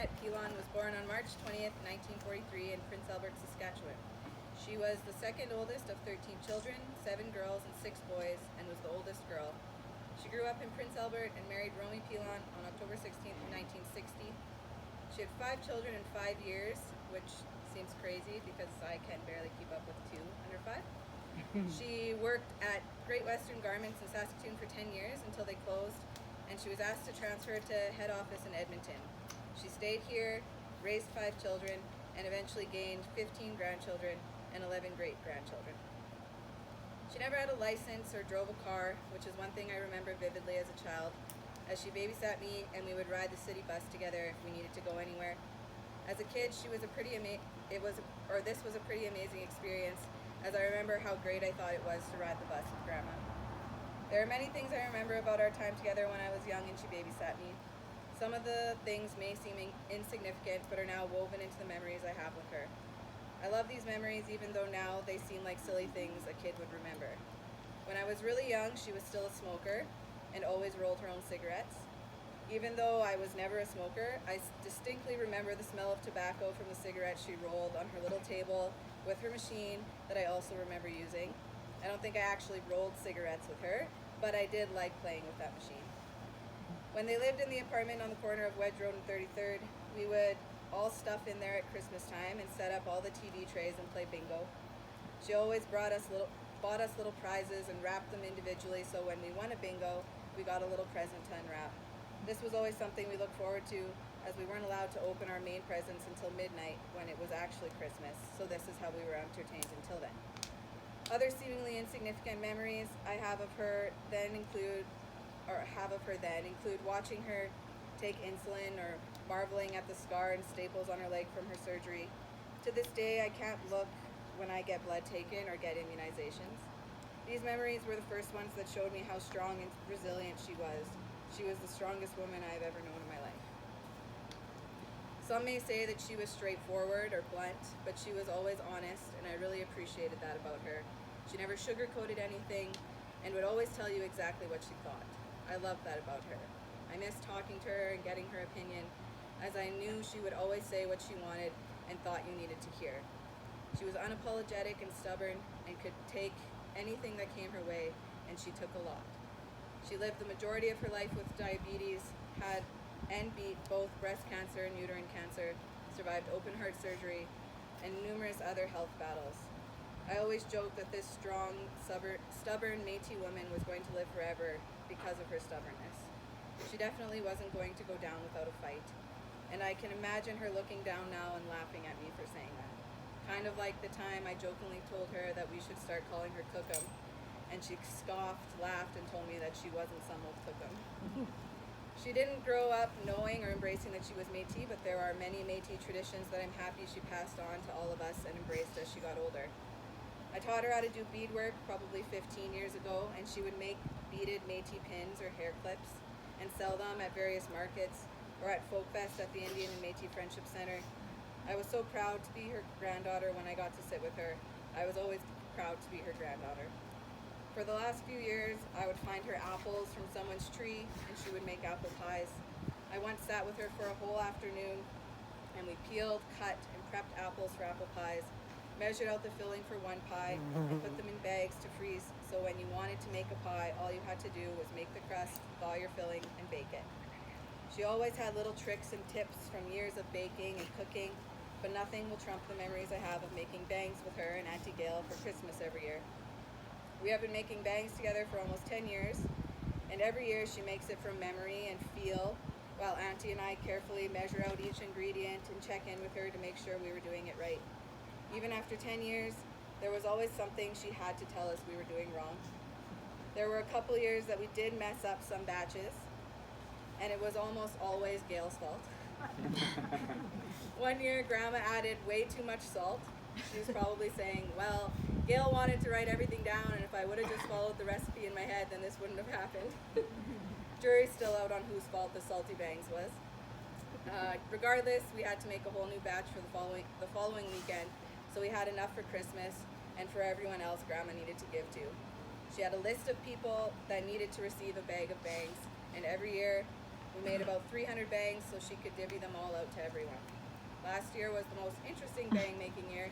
Bernadette Pilon was born on March 20th, 1943 in Prince Albert, Saskatchewan. She was the second oldest of 13 children, 7 girls and 6 boys, and was the oldest girl. She grew up in Prince Albert and married Romy Pilon on October 16th, 1960. She had 5 children in 5 years, which seems crazy because I can barely keep up with 2 under 5. She worked at Great Western Garments in Saskatoon for 10 years until they closed, and she was asked to transfer to head office in Edmonton. She stayed here, raised 5 children, and eventually gained 15 grandchildren and 11 great-grandchildren. She never had a license or drove a car, which is one thing I remember vividly as a child, as she babysat me and we would ride the city bus together if we needed to go anywhere. As a kid, this was a pretty amazing experience, as I remember how great I thought it was to ride the bus with Grandma. There are many things I remember about our time together when I was young and she babysat me. Some of the things may seem insignificant, but are now woven into the memories I have with her. I love these memories even though now they seem like silly things a kid would remember. When I was really young, she was still a smoker and always rolled her own cigarettes. Even though I was never a smoker, I distinctly remember the smell of tobacco from the cigarettes she rolled on her little table with her machine that I also remember using. I don't think I actually rolled cigarettes with her, but I did like playing with that machine. When they lived in the apartment on the corner of Wedge Road and 33rd, we would all stuff in there at Christmas time and set up all the TV trays and play bingo. She always bought us little prizes and wrapped them individually, so when we won a bingo, we got a little present to unwrap. This was always something we looked forward to, as we weren't allowed to open our main presents until midnight when it was actually Christmas, so this is how we were entertained until then. Other seemingly insignificant memories I have of her then include watching her take insulin or marveling at the scar and staples on her leg from her surgery. To this day, I can't look when I get blood taken or get immunizations. These memories were the first ones that showed me how strong and resilient she was. She was the strongest woman I have ever known in my life. Some may say that she was straightforward or blunt, but she was always honest, and I really appreciated that about her. She never sugarcoated anything and would always tell you exactly what she thought. I loved that about her. I missed talking to her and getting her opinion, as I knew she would always say what she wanted and thought you needed to hear. She was unapologetic and stubborn and could take anything that came her way, and she took a lot. She lived the majority of her life with diabetes, had and beat both breast cancer and uterine cancer, survived open heart surgery, and numerous other health battles. I always joke that this strong, stubborn Métis woman was going to live forever because of her stubbornness. She definitely wasn't going to go down without a fight, and I can imagine her looking down now and laughing at me for saying that. Kind of like the time I jokingly told her that we should start calling her Cookum, and she scoffed, laughed, and told me that she wasn't some old Cookum. She didn't grow up knowing or embracing that she was Métis, but there are many Métis traditions that I'm happy she passed on to all of us and embraced as she got older. I taught her how to do beadwork probably 15 years ago, and she would make beaded Métis pins or hair clips and sell them at various markets or at Folk Fest at the Indian and Métis Friendship Center. I was so proud to be her granddaughter when I got to sit with her. I was always proud to be her granddaughter. For the last few years, I would find her apples from someone's tree, and she would make apple pies. I once sat with her for a whole afternoon, and we peeled, cut, and prepped apples for apple pies, measured out the filling for one pie, and put them in bags to freeze, so when you wanted to make a pie, all you had to do was make the crust, thaw your filling, and bake it. She always had little tricks and tips from years of baking and cooking, but nothing will trump the memories I have of making bangs with her and Auntie Gail for Christmas every year. We have been making bangs together for almost 10 years, and every year she makes it from memory and feel, while Auntie and I carefully measure out each ingredient and check in with her to make sure we were doing it right. Even after 10 years, there was always something she had to tell us we were doing wrong. There were a couple years that we did mess up some batches, and it was almost always Gail's fault. One year, Grandma added way too much salt. She was probably saying, well, Gail wanted to write everything down, and if I would have just followed the recipe in my head, then this wouldn't have happened. Jury's still out on whose fault the salty bangs was. Regardless, we had to make a whole new batch for the following weekend, so we had enough for Christmas and for everyone else Grandma needed to give to. She had a list of people that needed to receive a bag of bangs, and every year we made made about 300 bangs so she could divvy them all out to everyone. Last year was the most interesting bang making year,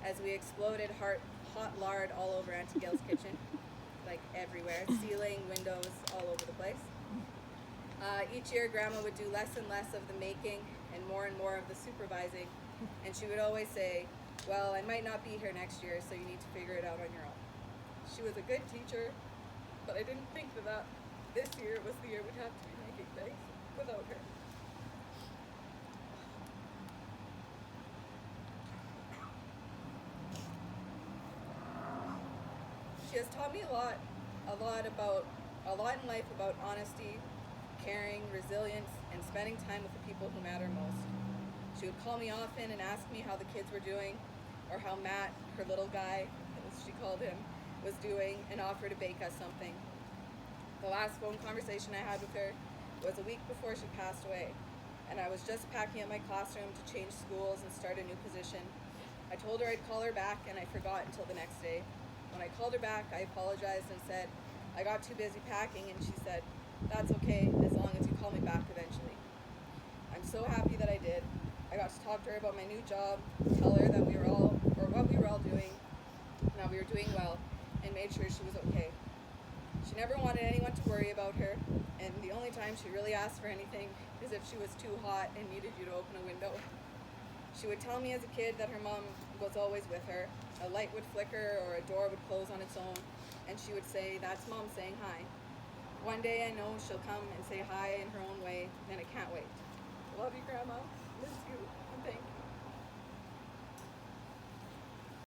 as we exploded hot lard all over Auntie Gail's kitchen, like everywhere, ceiling, windows, all over the place. Each year Grandma would do less and less of the making and more of the supervising, and she would always say, well, I might not be here next year, so you need to figure it out on your own. She was a good teacher, but I didn't think that this year was the year we'd have to be making things without her. She has taught me a lot in life about honesty, caring, resilience, and spending time with the people who matter most. She would call me often and ask me how the kids were doing, or how Matt, her little guy, as she called him, was doing, and offer to bake us something. The last phone conversation I had with her was a week before she passed away, and I was just packing up my classroom to change schools and start a new position. I told her I'd call her back, and I forgot until the next day. When I called her back, I apologized and said, I got too busy packing, and she said, that's okay, as long as you call me back eventually. I'm so happy that I did. I got to talk to her about my new job, tell her that what we were all doing, and that we were doing well, and made sure she was okay. She never wanted anyone to worry about her, and the only time she really asked for anything is if she was too hot and needed you to open a window. She would tell me as a kid that her mom was always with her. A light would flicker or a door would close on its own, and she would say, that's Mom saying hi. One day I know she'll come and say hi in her own way, and I can't wait. Love you, Grandma. Miss you, and thank you.